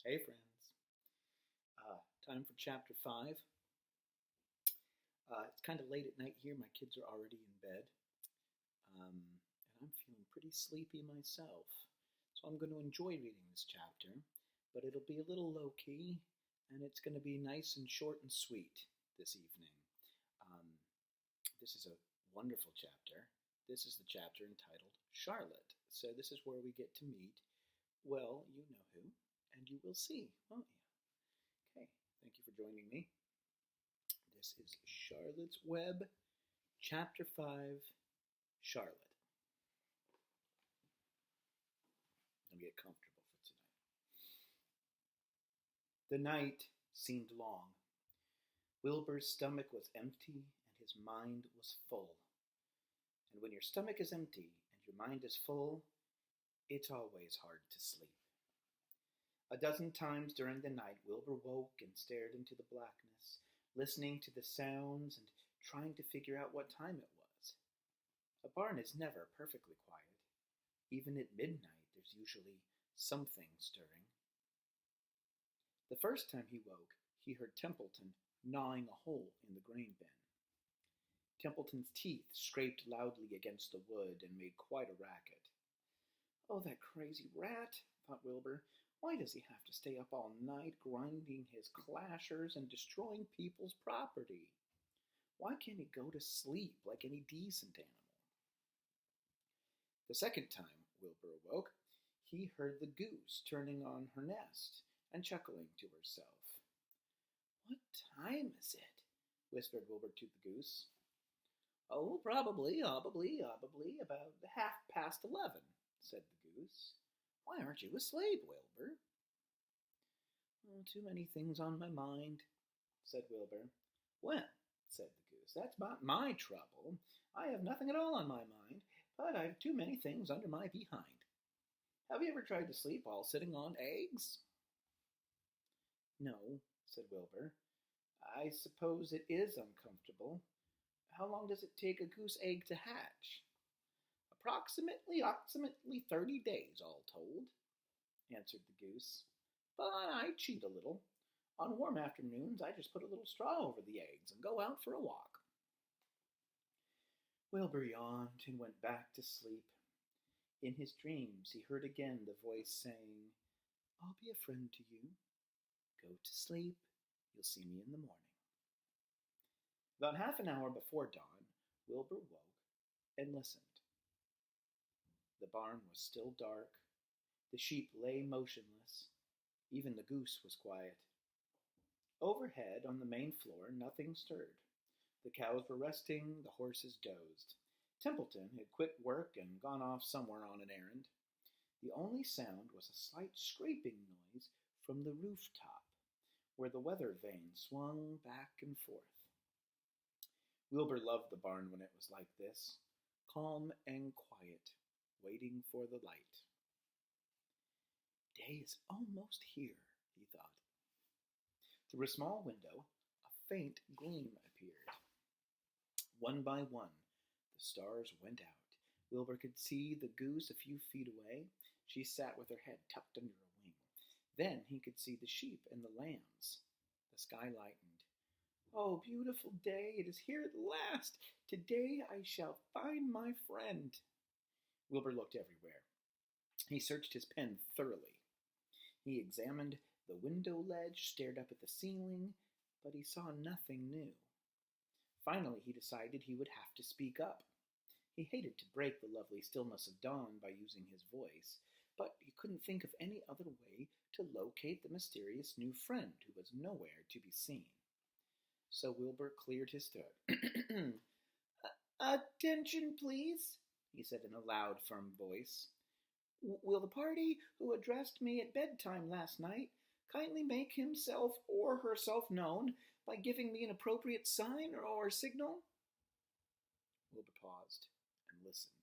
Hey, friends. Time for chapter 5. It's kind of late at night here. My kids are already in bed. And I'm feeling pretty sleepy myself. So I'm going to enjoy reading this chapter, but it'll be a little low key, and it's going to be nice and short and sweet this evening. Um, this is a wonderful chapter. This is the chapter entitled Charlotte. So this is where we get to meet, well, you know who, and you will see, won't you? Okay, thank you for joining me. This is Charlotte's Web, Chapter 5, Charlotte. Let me get comfortable for tonight. The night seemed long. Wilbur's stomach was empty and his mind was full. And when your stomach is empty and your mind is full, it's always hard to sleep. A dozen times during the night, Wilbur woke and stared into the blackness, listening to the sounds and trying to figure out what time it was. A barn is never perfectly quiet. Even at midnight, there's usually something stirring. The first time he woke, he heard Templeton gnawing a hole in the grain bin. Templeton's teeth scraped loudly against the wood and made quite a racket. Oh, that crazy rat, thought Wilbur. Why does he have to stay up all night grinding his clashers and destroying people's property? Why can't he go to sleep like any decent animal? The second time Wilbur awoke, he heard the goose turning on her nest and chuckling to herself. What time is it? Whispered Wilbur to the goose. Oh, probably about 11:30, said the goose. Why aren't you asleep, Wilbur? Oh, too many things on my mind, said Wilbur. Well, said the goose, that's not my trouble. I have nothing at all on my mind, but I have too many things under my behind. Have you ever tried to sleep while sitting on eggs? No, said Wilbur. I suppose it is uncomfortable. How long does it take a goose egg to hatch? Approximately 30 days, all told, answered the goose. But I cheat a little. On warm afternoons, I just put a little straw over the eggs and go out for a walk. Wilbur yawned and went back to sleep. In his dreams, he heard again the voice saying, I'll be a friend to you. Go to sleep. You'll see me in the morning. About half an hour before dawn, Wilbur woke and listened. The barn was still dark. The sheep lay motionless. Even the goose was quiet. Overhead, on the main floor, nothing stirred. The cows were resting, the horses dozed. Templeton had quit work and gone off somewhere on an errand. The only sound was a slight scraping noise from the rooftop, where the weather vane swung back and forth. Wilbur loved the barn when it was like this, calm and quiet, waiting for the light. Day is almost here, he thought. Through a small window, a faint gleam appeared. One by one, the stars went out. Wilbur could see the goose a few feet away. She sat with her head tucked under a wing. Then he could see the sheep and the lambs. The sky lightened. Oh, beautiful day, it is here at last. Today I shall find my friend. Wilbur looked everywhere. He searched his pen thoroughly. He examined the window ledge, stared up at the ceiling, but he saw nothing new. Finally, he decided he would have to speak up. He hated to break the lovely stillness of dawn by using his voice, but he couldn't think of any other way to locate the mysterious new friend who was nowhere to be seen. So Wilbur cleared his throat. Attention, please, he said in a loud, firm voice. Will the party who addressed me at bedtime last night kindly make himself or herself known by giving me an appropriate sign or signal? Wilbur paused and listened.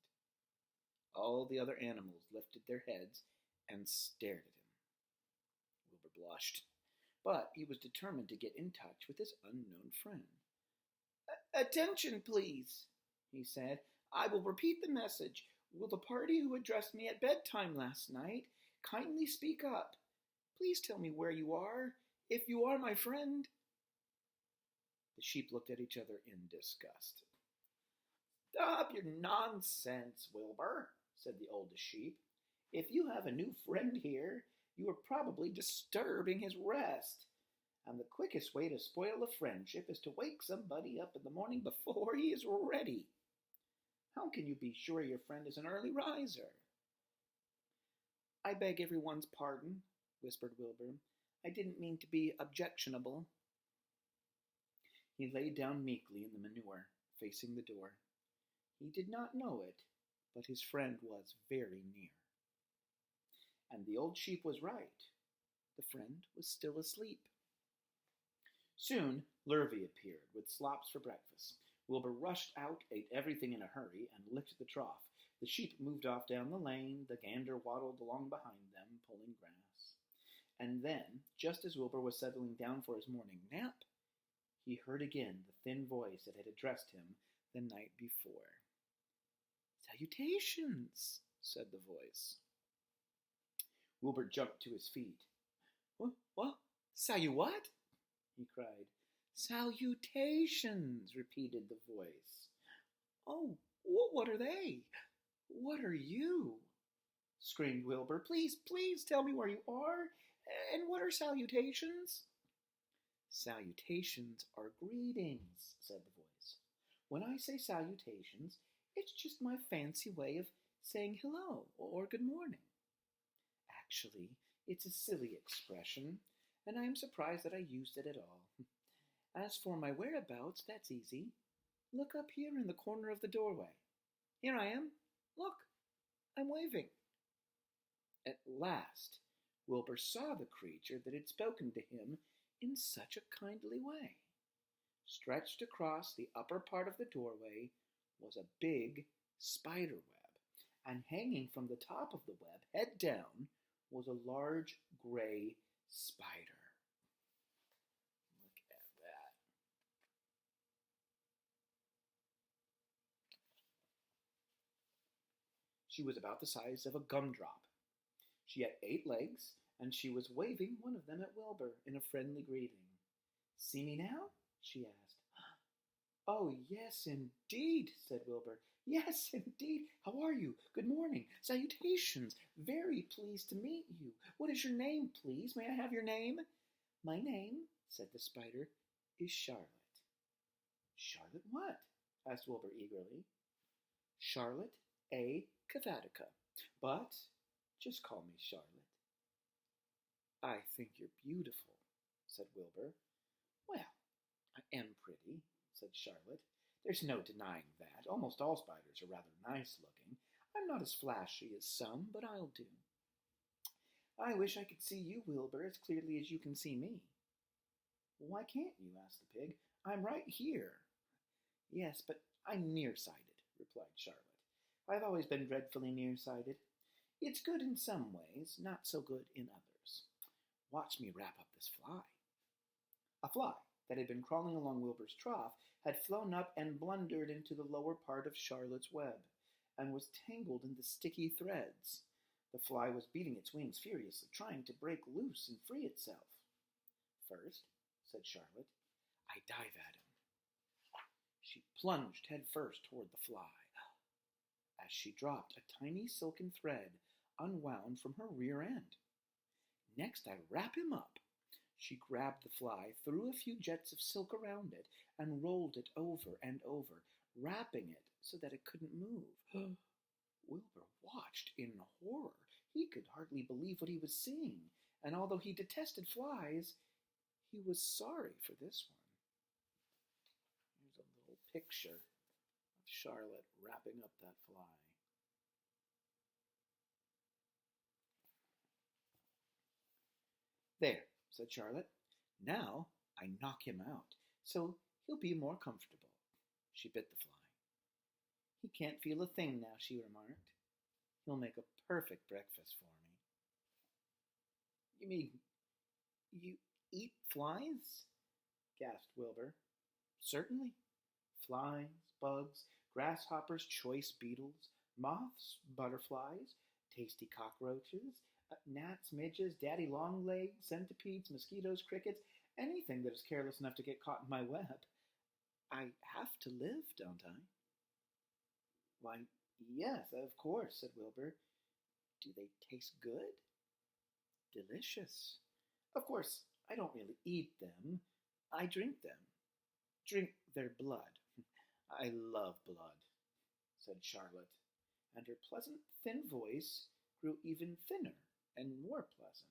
All the other animals lifted their heads and stared at him. Wilbur blushed, but he was determined to get in touch with his unknown friend. Attention, please, he said. I will repeat the message. Will the party who addressed me at bedtime last night kindly speak up? Please tell me where you are, if you are my friend." The sheep looked at each other in disgust. "Stop your nonsense, Wilbur," said the oldest sheep. "If you have a new friend here, you are probably disturbing his rest. And the quickest way to spoil a friendship is to wake somebody up in the morning before he is ready. How can you be sure your friend is an early riser?" "I beg everyone's pardon," whispered Wilbur. "I didn't mean to be objectionable." He lay down meekly in the manure, facing the door. He did not know it, but his friend was very near. And the old sheep was right. The friend was still asleep. Soon Lurvy appeared, with slops for breakfast. Wilbur rushed out, ate everything in a hurry, and licked the trough. The sheep moved off down the lane. The gander waddled along behind them, pulling grass. And then, just as Wilbur was settling down for his morning nap, he heard again the thin voice that had addressed him the night before. "Salutations," said the voice. Wilbur jumped to his feet. What? What?" he cried. "Salutations," repeated the voice. "Oh, what are they? What are you?" screamed Wilbur. Please tell me where you are, and what are salutations?" "Salutations are greetings," said the voice. "When I say salutations, it's just my fancy way of saying hello or good morning. Actually, it's a silly expression, and I am surprised that I used it at all. As for my whereabouts, that's easy. Look up here in the corner of the doorway. Here I am. Look, I'm waving." At last, Wilbur saw the creature that had spoken to him in such a kindly way. Stretched across the upper part of the doorway was a big spider web, and hanging from the top of the web, head down, was a large gray spider. Look at that. She was about the size of a gumdrop. She had 8 legs, and she was waving one of them at Wilbur in a friendly greeting. "See me now?" she asked. "Oh, yes, indeed," said Wilbur. "Yes, indeed. How are you? Good morning. Salutations. Very pleased to meet you. What is your name, please? May I have your name?" "My name," said the spider, "is Charlotte." "Charlotte what?" asked Wilbur eagerly. "Charlotte A. Cavatica. But just call me Charlotte." "I think you're beautiful," said Wilbur. "Well, I am pretty," said Charlotte. "There's no denying that. Almost all spiders are rather nice-looking. I'm not as flashy as some, but I'll do." "I wish I could see you, Wilbur, as clearly as you can see me." "Why can't you?" asked the pig. "I'm right here." "Yes, but I'm nearsighted," replied Charlotte. "I've always been dreadfully nearsighted. It's good in some ways, not so good in others. Watch me wrap up this fly." A fly that had been crawling along Wilbur's trough had flown up and blundered into the lower part of Charlotte's web, and was tangled in the sticky threads. The fly was beating its wings furiously, trying to break loose and free itself. "First," said Charlotte, "I dive at him." She plunged head first toward the fly. As she dropped, a tiny silken thread unwound from her rear end. "Next, I wrap him up." She grabbed the fly, threw a few jets of silk around it, and rolled it over and over, wrapping it so that it couldn't move. Wilbur watched in horror. He could hardly believe what he was seeing, and although he detested flies, he was sorry for this one. Here's a little picture of Charlotte wrapping up that fly. "There," said Charlotte. "Now I knock him out, so he'll be more comfortable." She bit the fly. "He can't feel a thing now," she remarked. "He'll make a perfect breakfast for me." "You mean you eat flies?" gasped Wilbur. "Certainly. Flies, bugs, grasshoppers, choice beetles, moths, butterflies, tasty cockroaches, Gnats, midges, daddy longlegs, centipedes, mosquitoes, crickets, anything that is careless enough to get caught in my web. I have to live, don't I? Why, yes, of course, said Wilbur. Do they taste good? Delicious. Of course, I don't really eat them. I drink them. Drink their blood. I love blood, said Charlotte, and her pleasant, thin voice grew even thinner and more pleasant.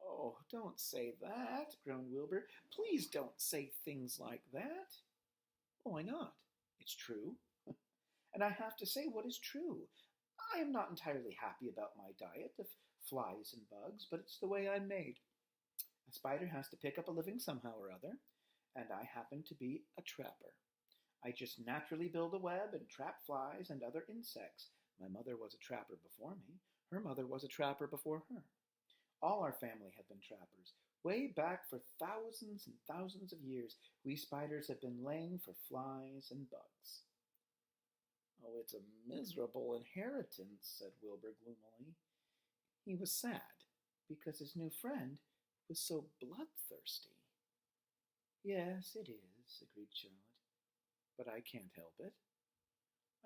Oh, don't say that, groaned Wilbur. Please don't say things like that. Why not? It's true. And I have to say what is true. I am not entirely happy about my diet of flies and bugs, but it's the way I'm made. A spider has to pick up a living somehow or other, and I happen to be a trapper. I just naturally build a web and trap flies and other insects. My mother was a trapper before me. Her mother was a trapper before her. All our family have been trappers. Way back for thousands and thousands of years, we spiders have been laying for flies and bugs. Oh, it's a miserable inheritance, said Wilbur gloomily. He was sad because his new friend was so bloodthirsty. Yes, it is, agreed Charlotte, but I can't help it.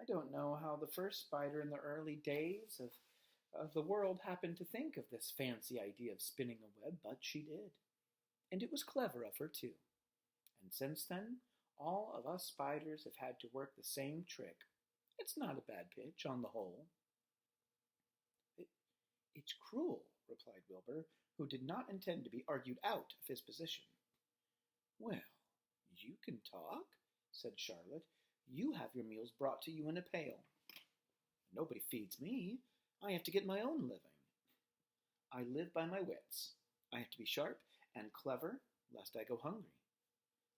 I don't know how the first spider in the early days of the world happened to think of this fancy idea of spinning a web, but she did. And it was clever of her, too. And since then, all of us spiders have had to work the same trick. It's not a bad pitch, on the whole. It's cruel, replied Wilbur, who did not intend to be argued out of his position. Well, you can talk, said Charlotte. You have your meals brought to you in a pail. Nobody feeds me. I have to get my own living. I live by my wits. I have to be sharp and clever, lest I go hungry.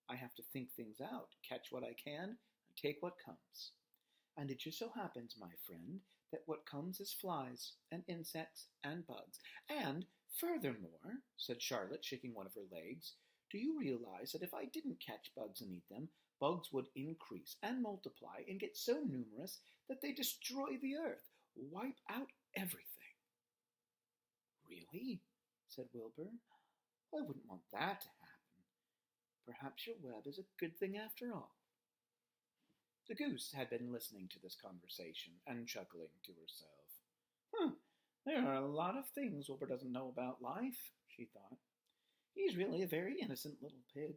I have to think things out, catch what I can, and take what comes. And it just so happens, my friend, that what comes is flies and insects and bugs. And furthermore, said Charlotte, shaking one of her legs, do you realize that if I didn't catch bugs and eat them, bugs would increase and multiply and get so numerous that they destroy the earth, wipe out everything? Really? Said Wilbur. I wouldn't want that to happen. Perhaps your web is a good thing after all. The goose had been listening to this conversation and chuckling to herself. There are a lot of things Wilbur doesn't know about life, she thought. He's really a very innocent little pig.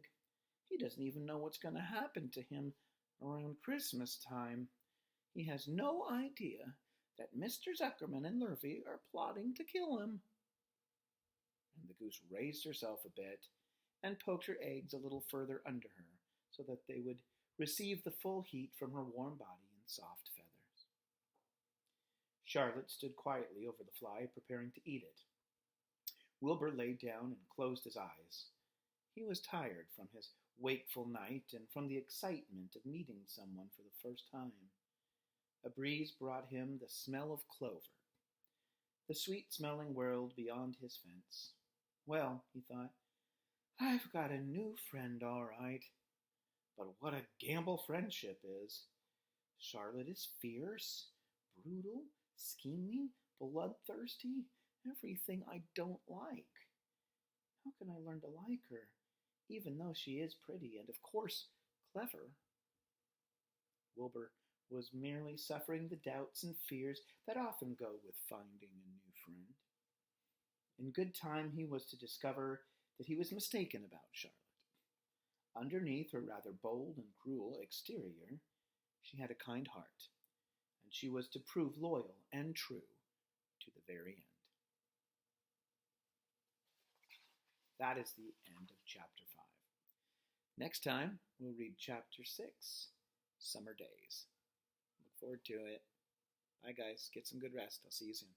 He doesn't even know what's going to happen to him around Christmas time. He has no idea that Mr. Zuckerman and Lurvy are plotting to kill him. And the goose raised herself a bit and poked her eggs a little further under her so that they would receive the full heat from her warm body and soft feathers. Charlotte stood quietly over the fly, preparing to eat it. Wilbur lay down and closed his eyes. He was tired from his wakeful night and from the excitement of meeting someone for the first time. A breeze brought him the smell of clover, the sweet-smelling world beyond his fence. Well, he thought, I've got a new friend, all right. But what a gamble friendship is. Charlotte is fierce, brutal, scheming, bloodthirsty, everything I don't like. How can I learn to like her, even though she is pretty and, of course, clever? Wilbur was merely suffering the doubts and fears that often go with finding a new friend. In good time he was to discover that he was mistaken about Charlotte. Underneath her rather bold and cruel exterior, she had a kind heart, and she was to prove loyal and true to the very end. That is the end of Chapter 5. Next time, we'll read Chapter 6, Summer Days. Look forward to it. Bye, guys. Get some good rest. I'll see you soon.